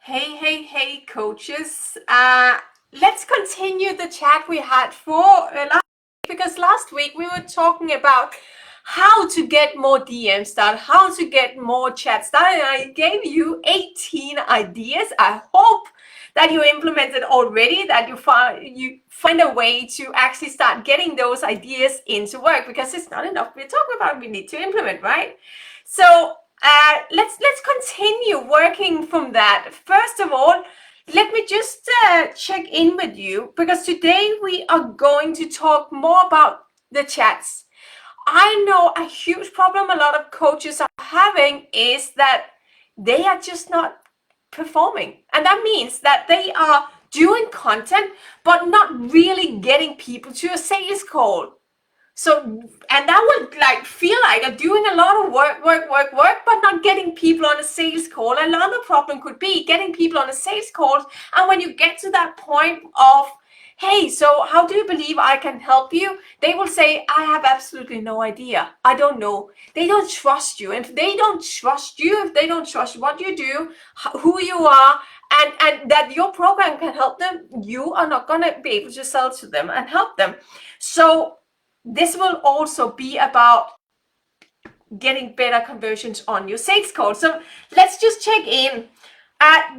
Hey, coaches. Let's continue the chat we had for last week, because last week we were talking about how to get more DMs started, how to get more chats started. And I gave you 18 ideas. I hope that you implemented already, that you find a way to actually start getting those ideas into work, because it's not enough we're talking about, we need to implement, right? So let's continue working from that. First of all, let me just check in with you, because today we are going to talk more about the chats. I know a huge problem a lot of coaches are having is that they are just not performing. And that means that they are doing content, but not really getting people to a sales call. So, and that would feel like I'm doing a lot of work, but not getting people on a sales call. Another problem could be getting people on a sales call. And when you get to that point of, hey, so how do you believe I can help you? They will say, I have absolutely no idea. I don't know. They don't trust you. And if they don't trust you, if they don't trust what you do, who you are, and that your program can help them, you are not going to be able to sell to them and help them. So this will also be about getting better conversions on your sales call. So let's just check in.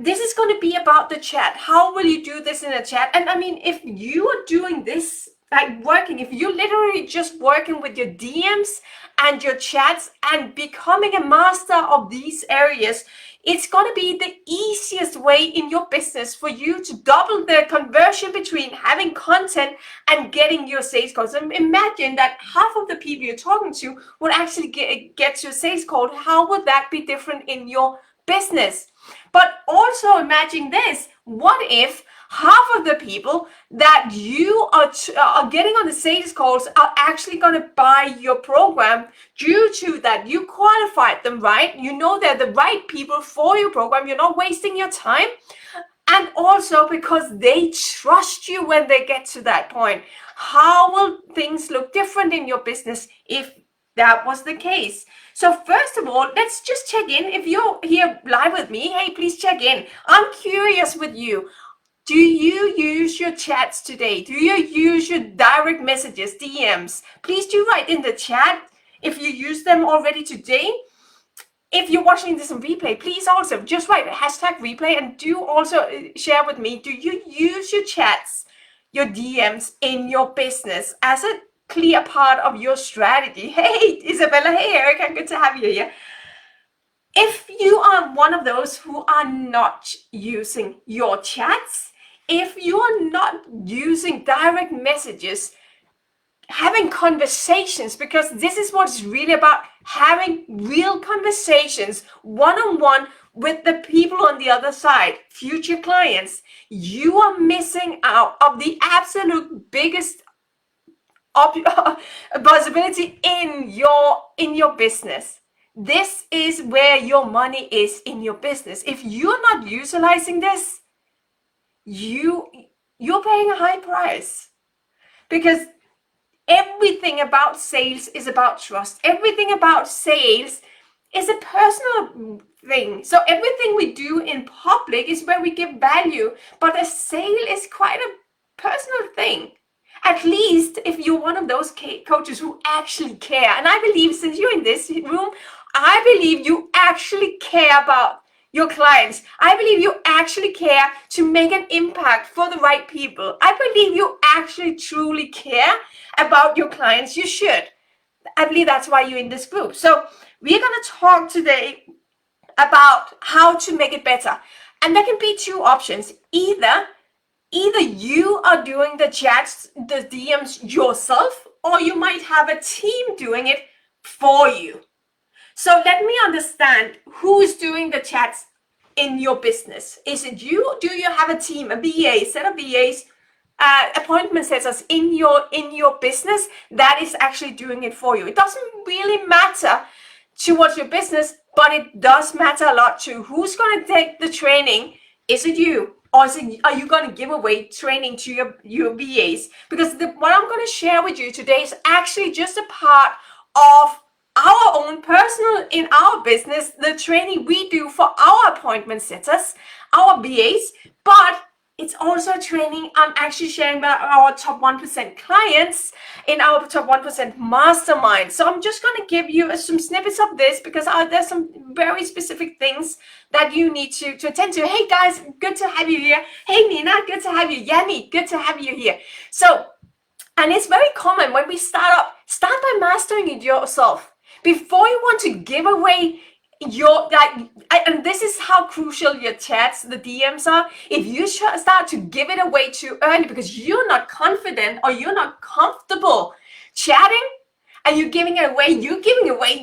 This is going to be about the chat. How will you do this in a chat? And I mean, if you are doing this, if you're literally just working with your DMs and your chats and becoming a master of these areas, it's going to be the easiest way in your business for you to double the conversion between having content and getting your sales calls. And imagine that half of the people you're talking to would actually get your sales call. How would that be different in your business? But also imagine this: what if half of the people that you are getting on the sales calls are actually going to buy your program due to that you qualified them right? You know they're the right people for your program. You're not wasting your time. And also because they trust you when they get to that point. How will things look different in your business if that was the case? So first of all, let's just check in. If you're here live with me, hey, please check in. I'm curious with you. Do you use your chats today? Do you use your direct messages, DMs? Please do write in the chat if you use them already today. If you're watching this on replay, please also just write hashtag replay, and do also share with me, do you use your chats, your DMs in your business as a clear part of your strategy? Hey, Isabella. Hey, Erica. Good to have you here. If you are one of those who are not using your chats, if you are not using direct messages, having conversations, because this is what it's really about, having real conversations one-on-one with the people on the other side, future clients, you are missing out of the absolute biggest possibility in your business. This is where your money is in your business. If you're not utilizing this, you're paying a high price, because everything about sales is about trust. Everything about sales is a personal thing. So everything we do in public is where we give value, but a sale is quite a personal thing. At least if you're one of those coaches who actually care. And I believe, since you're in this room, I believe you actually care about your clients. I believe you actually care to make an impact for the right people. I believe you actually truly care about your clients. You should. I believe that's why you're in this group. So we're going to talk today about how to make it better. And there can be two options. Either you are doing the chats, the DMs yourself, or you might have a team doing it for you. So let me understand, who is doing the chats in your business? Is it you? Do you have a team, a VA, set of VAs, appointment setters in your business that is actually doing it for you? It doesn't really matter towards your business, but it does matter a lot to who's going to take the training. Is it you? Or are you going to give away training to your VAs? Because what I'm going to share with you today is actually just a part of our own personal, in our business, the training we do for our appointment setters, our BAs, but it's also training I'm actually sharing about our top 1% clients in our top 1% mastermind. So I'm just going to give you some snippets of this because there's some very specific things that you need to attend to. Hey guys, good to have you here. Hey Nina, good to have you. Yanni, good to have you here. So, and it's very common when we start by mastering it yourself. Before you want to give away and this is how crucial your chats, the DMs are. If you start to give it away too early because you're not confident or you're not comfortable chatting and you're giving away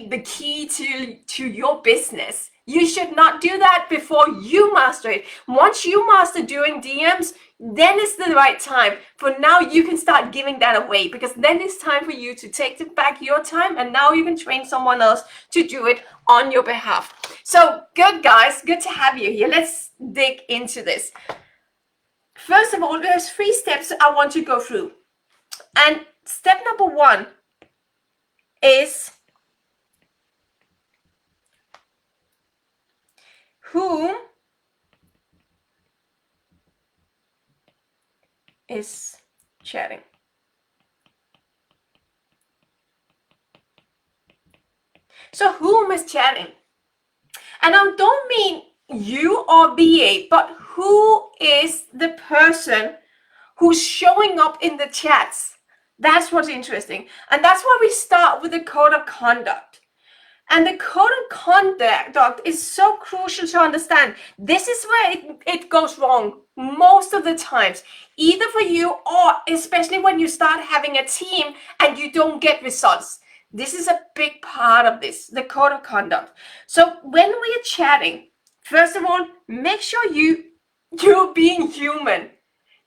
the key to your business. You should not do that before you master it. Once you master doing DMs, then it's the right time. For now, you can start giving that away because then it's time for you to take back your time and now you can train someone else to do it on your behalf. So good, guys. Good to have you here. Let's dig into this. First of all, there's 3 steps I want to go through. And step number 1 is who is chatting. So whom is chatting? And I don't mean you or BA, but who is the person who's showing up in the chats? That's what's interesting. And that's why we start with the code of conduct. And the code of conduct is so crucial to understand. This is where it goes wrong most of the times, either for you or especially when you start having a team and you don't get results. This is a big part of this, the code of conduct. So when we are chatting, first of all, make sure you're being human.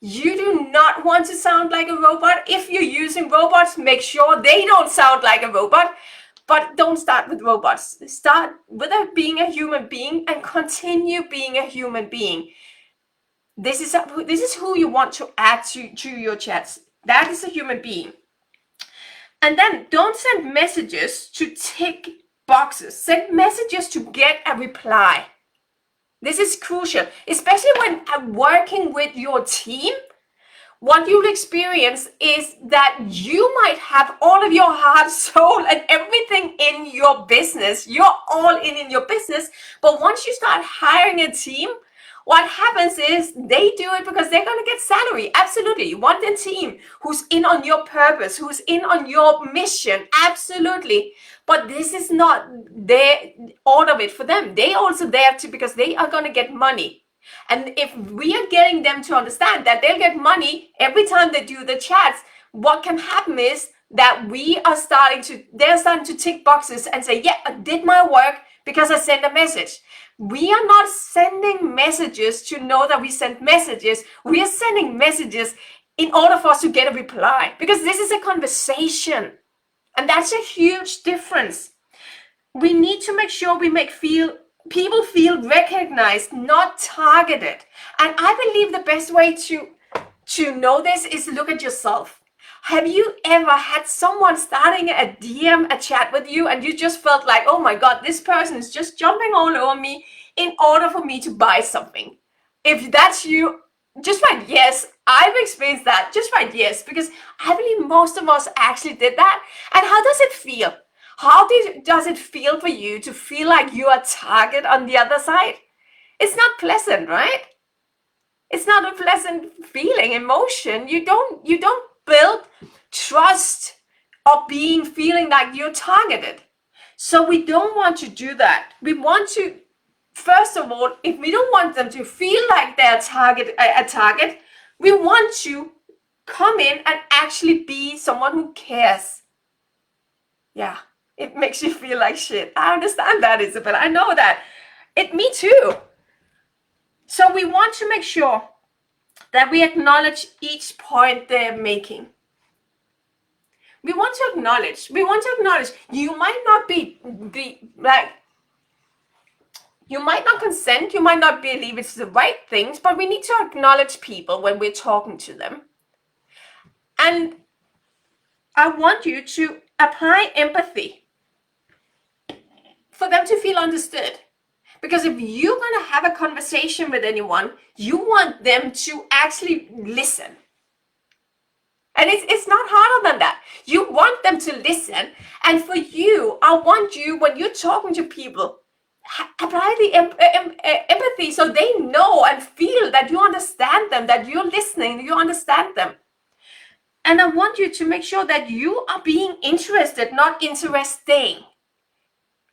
You do not want to sound like a robot. If you're using robots, make sure they don't sound like a robot. But don't start with robots. Start with being a human being and continue being a human being. This is who you want to add to your chats. That is a human being. And then don't send messages to tick boxes. Send messages to get a reply. This is crucial, especially when I'm working with your team. What you'll experience is that you might have all of your heart, soul, and everything in your business. You're all in your business. But once you start hiring a team, what happens is they do it because they're going to get salary. Absolutely. You want a team who's in on your purpose, who's in on your mission. Absolutely. But this is not all of it for them. They also there because they are going to get money. And if we are getting them to understand that they'll get money every time they do the chats, what can happen is that they're starting to tick boxes and say, yeah, I did my work because I sent a message. We are not sending messages to know that we sent messages. We are sending messages in order for us to get a reply because this is a conversation. And that's a huge difference. We need to make sure people feel recognized, not targeted. And I believe the best way to know this is look at yourself. Have you ever had someone starting a DM, a chat with you, and you just felt like, oh my God, this person is just jumping all over me in order for me to buy something? If that's you, just write yes. I've experienced that. Just write yes, because I believe most of us actually did that. And how does it feel? How does it feel for you to feel like you are a target on the other side? It's not pleasant, right? It's not a pleasant feeling, emotion. You don't build trust of feeling like you're targeted. So we don't want to do that. We want to, first of all, if we don't want them to feel like they're a target, we want to come in and actually be someone who cares. Yeah, it makes you feel like shit. I understand that, Isabel. I know that. Me too. So we want to make sure that we acknowledge each point they're making. We want to acknowledge. You might not be like, you might not consent, you might not believe it's the right things, but we need to acknowledge people when we're talking to them. And I want you to apply empathy. for them to feel understood. Because if you're going to have a conversation with anyone, you want them to actually listen. And it's not harder than that. You want them to listen. And for you, I want you, when you're talking to people, apply the empathy so they know and feel that you understand them, that you're listening, you understand them. And I want you to make sure that you are being interested, not interesting.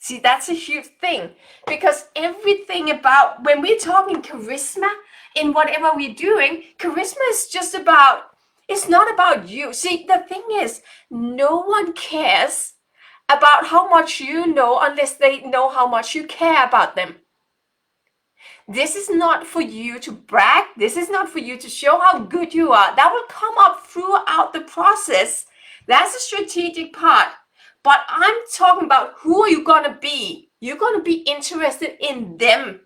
See, that's a huge thing, because everything about, when we're talking charisma in whatever we're doing, charisma is just about, it's not about you. See, the thing is, no one cares about how much you know unless they know how much you care about them. This is not for you to brag. This is not for you to show how good you are. That will come up throughout the process. That's a strategic part. But I'm talking about who are you going to be. You're going to be interested in them.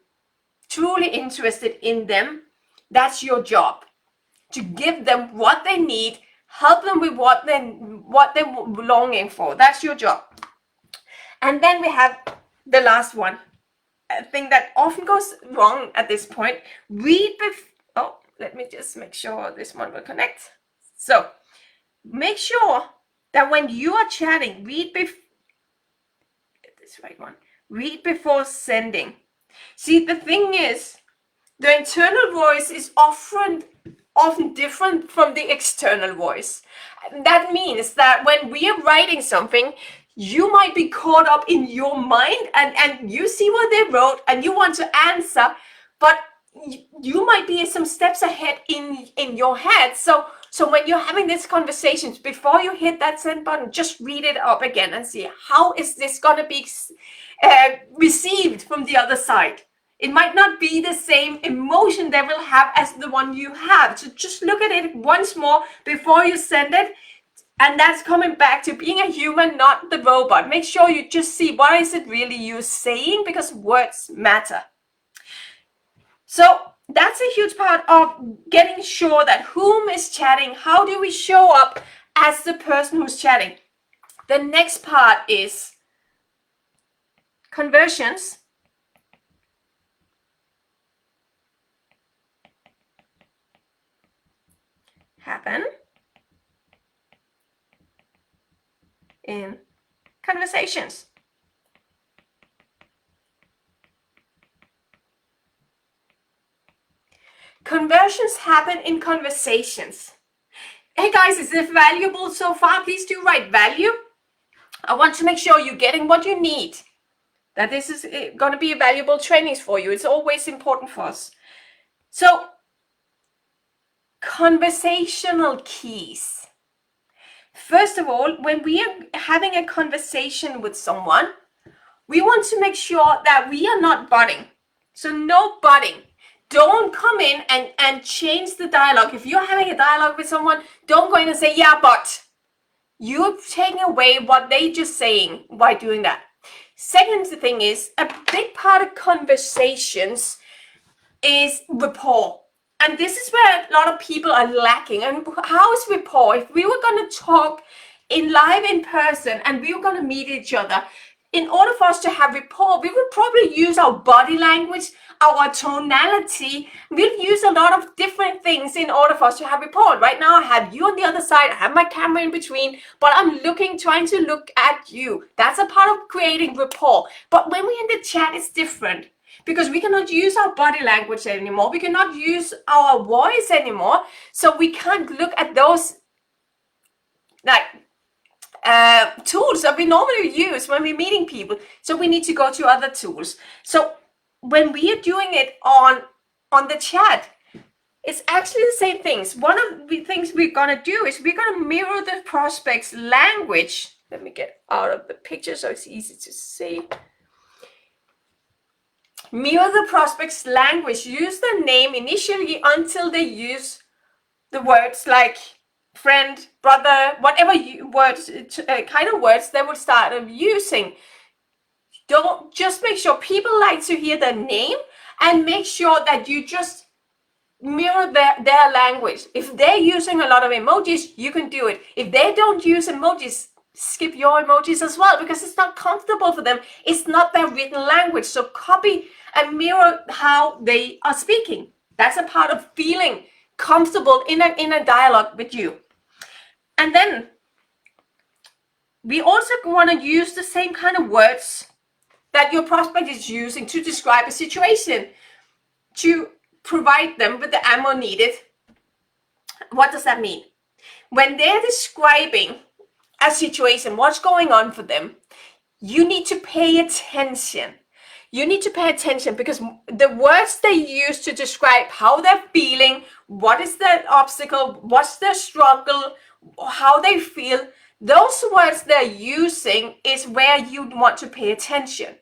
Truly interested in them. That's your job. To give them what they need. Help them with what they're longing for. That's your job. And then we have the last one. A thing that often goes wrong at this point. Let me just make sure this one will connect. So make sure that when you are chatting, read before sending. See, the thing is, the internal voice is often different from the external voice. That means that when we are writing something, you might be caught up in your mind and you see what they wrote and you want to answer, but you might be some steps ahead in your head. So when you're having these conversations, before you hit that send button, just read it up again and see how is this going to be received from the other side. It might not be the same emotion they will have as the one you have. So just look at it once more before you send it. And that's coming back to being a human, not the robot. Make sure you just see what is it really you're saying, because words matter. So that's a huge part of getting sure that whom is chatting, how do we show up as the person who's chatting. The next part is conversions. Happen in conversations. Conversions happen in conversations. Hey guys, is this valuable so far? Please do write value. I want to make sure you're getting what you need. That this is going to be valuable trainings for you. It's always important for us. So, conversational keys. First of all, when we are having a conversation with someone, we want to make sure that we are not butting. So no butting. Don't come in and change the dialogue. If you're having a dialogue with someone, don't go in and say, yeah, but. You're taking away what they're just saying by doing that. Second thing is, a big part of conversations is rapport. And this is where a lot of people are lacking. And how is rapport? If we were going to talk live in person and we were going to meet each other, in order for us to have rapport, we would probably use our body language, our tonality. We'll use a lot of different things in order for us to have rapport. Right now, I have you on the other side. I have my camera in between, but I'm trying to look at you. That's a part of creating rapport. But when we're in the chat, it's different. Because we cannot use our body language anymore. We cannot use our voice anymore. So we can't look at those tools that we normally use when we're meeting people. So we need to go to other tools. So when we are doing it on the chat, it's actually the same things. One of the things we're going to do is we're going to mirror the prospect's language. Let me get out of the picture so it's easy to see. Mirror the prospect's language. Use the name initially until they use the words like friend, brother, whatever kind of words they will start using. Don't just make sure people like to hear the name, and make sure that you just mirror their language. If they're using a lot of emojis, you can do it. If they don't use emojis, skip your emojis as well because it's not comfortable for them. It's not their written language. So copy and mirror how they are speaking. That's a part of feeling comfortable in a dialogue with you. And then we also want to use the same kind of words that your prospect is using to describe a situation, to provide them with the ammo needed. What does that mean? When they're describing a situation, what's going on for them, you need to pay attention. You need to pay attention because the words they use to describe how they're feeling, what is their obstacle, what's their struggle, how they feel, those words they're using is where you want to pay attention.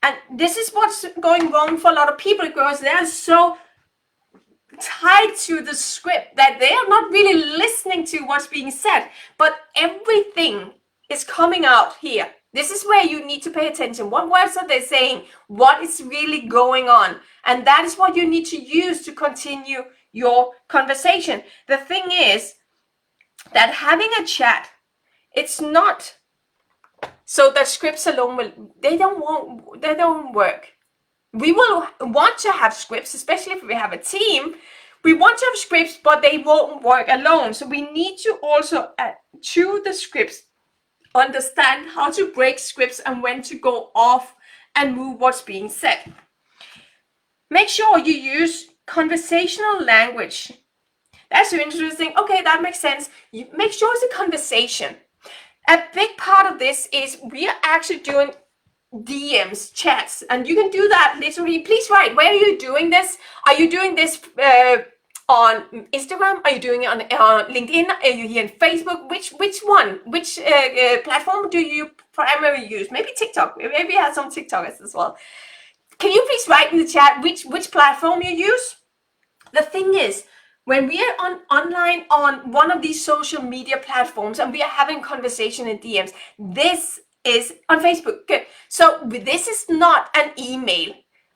And this is what's going wrong for a lot of people because they're so tied to the script that they are not really listening to what's being said, but everything is coming out here. This is where you need to pay attention. What words are they saying? What is really going on? And that is what you need to use to continue your conversation. The thing is that having a chat, it's not so that scripts alone they don't work. We will want to have scripts, especially if we have a team. We want to have scripts, but they won't work alone. So we need to also to the scripts understand how to break scripts and when to go off and move what's being said. Make sure you use conversational language. That's interesting. Okay, that makes sense. You make sure it's a conversation. A big part of this is we are actually doing DMs, chats, and you can do that literally. Please write, where are you doing this? Are you doing this on Instagram? Are you doing it on LinkedIn? Are you here on Facebook? Which one? Which platform do you primarily use? Maybe TikTok. Maybe you have some TikTokers as well. Can you please write in the chat which platform you use? The thing is, when we are online on one of these social media platforms and we are having conversation in DMs, this is on Facebook. Good. So this is not an email.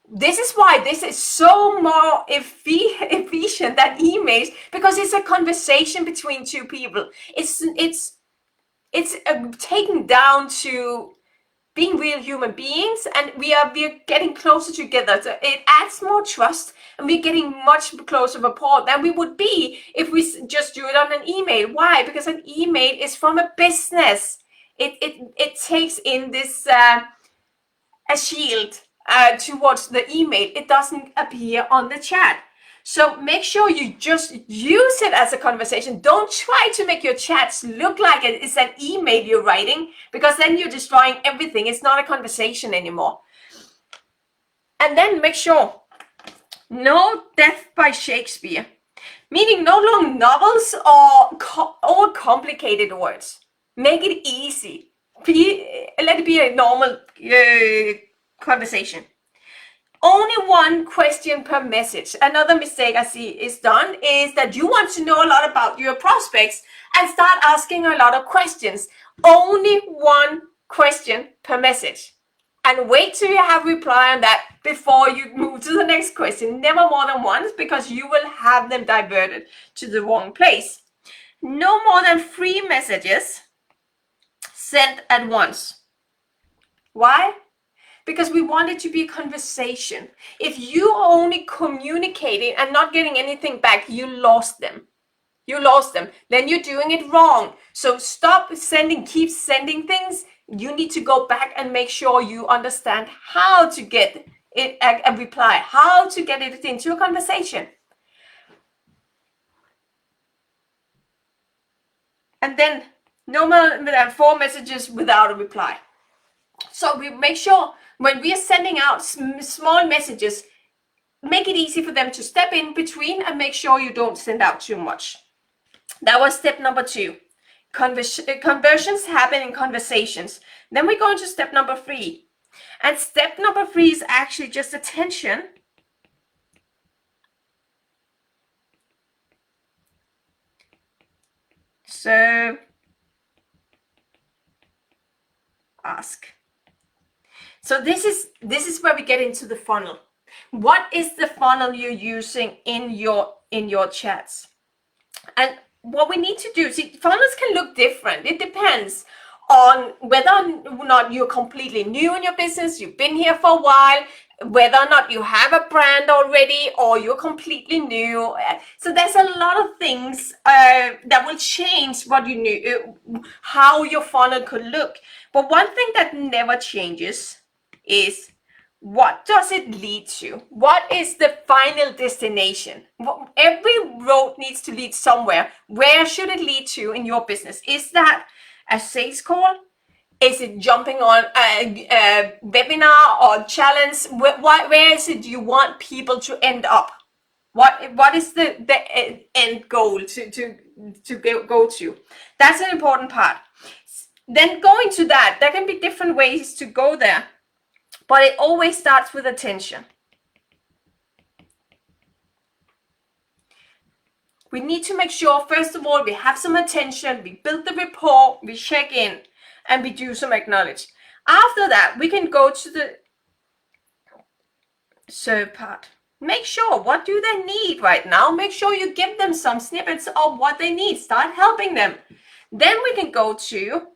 This is why this is so more efficient than emails, because it's a conversation between two people. It's taken down to being real human beings, and we are getting closer together. So it adds more trust, and we're getting much closer rapport than we would be if we just do it on an email. Why? Because an email is from a business. It takes in this a shield towards the email. It doesn't appear on the chat. So make sure you just use it as a conversation. Don't try to make your chats look like it's an email you're writing, because then you're destroying everything. It's not a conversation anymore. And then make sure no death by Shakespeare, meaning no long novels or complicated words. Make it easy. Let it be a normal conversation. Only one question per message. Another mistake I see is done is that you want to know a lot about your prospects and start asking a lot of questions. Only one question per message. And wait till you have reply on that before you move to the next question. Never more than once, because you will have them diverted to the wrong place. No more than 3 messages sent at once. Why? Because we want it to be a conversation. If you are only communicating and not getting anything back, you lost them. You lost them. Then you're doing it wrong. So stop sending, keep sending things. You need to go back and make sure you understand how to get it a reply, how to get it into a conversation. And then no more than 4 messages without a reply. So we make sure when we are sending out small messages, make it easy for them to step in between and make sure you don't send out too much. That was step number 2. Conversions happen in conversations. Then we go into step number 3. And step number 3 is actually just attention. So ask. So this is where we get into the funnel. What is the funnel you're using in your chats? And what we need to do, see, funnels can look different. It depends on whether or not you're completely new in your business, you've been here for a while, whether or not you have a brand already, or you're completely new. So there's a lot of things that will change what you knew, how your funnel could look. But one thing that never changes is, what does it lead to? What is the final destination? Every road needs to lead somewhere. Where should it lead to in your business? Is that a sales call? Is it jumping on a webinar or challenge? Where is it you want people to end up? What is the end goal to go to? That's an important part. Then going to that, there can be different ways to go there, but it always starts with attention. We need to make sure, first of all, we have some attention, we build the rapport, we check in, and we do some acknowledge. After that, we can go to the serve part. Make sure, what do they need right now? Make sure you give them some snippets of what they need. Start helping them. Then we can go to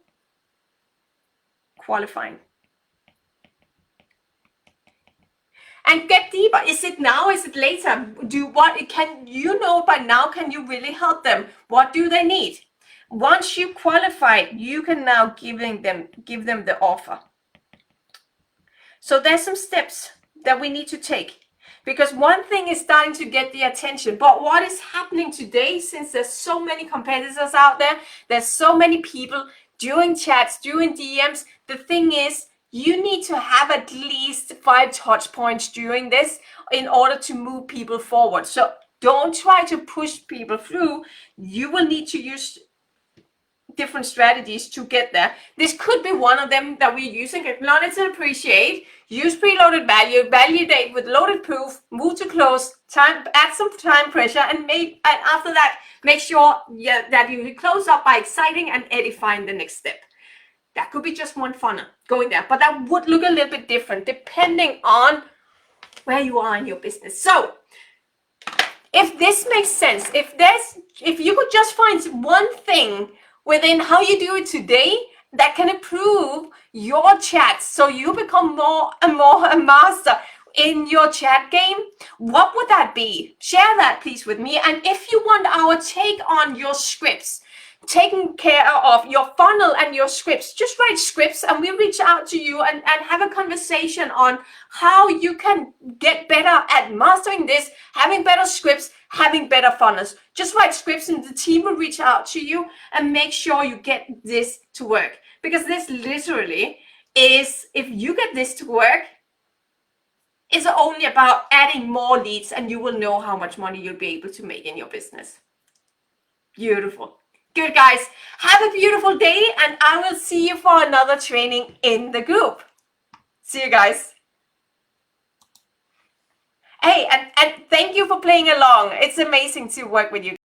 qualifying. And get deeper. Is it now? Is it later? Can you know by now? Can you really help them? What do they need? Once you qualify, you can now give them the offer. So there's some steps that we need to take, because one thing is starting to get the attention, but what is happening today, since there's so many competitors out there, there's so many people doing chats, doing DMs, the thing is, you need to have at least 5 touch points during this in order to move people forward. So don't try to push people through. You will need to use different strategies to get there. This could be one of them that we're using. Acknowledge and appreciate, use preloaded value, validate with loaded proof, move to close, add some time pressure, and after that, make sure that you close up by exciting and edifying the next step. That could be just one funnel going there, but that would look a little bit different depending on where you are in your business. So if this makes sense, if you could just find one thing within how you do it today that can improve your chats so you become more and more a master in your chat game, what would that be? Share that please with me. And if you want our take on your scripts, taking care of your funnel and your scripts, just write scripts and we reach out to you and have a conversation on how you can get better at mastering this, having better scripts, having better funnels. Just write scripts and the team will reach out to you and make sure you get this to work. Because this literally is, if you get this to work, it's only about adding more leads and you will know how much money you'll be able to make in your business. Beautiful. Good, guys. Have a beautiful day, and I will see you for another training in the group. See you guys. Hey, and thank you for playing along. It's amazing to work with you.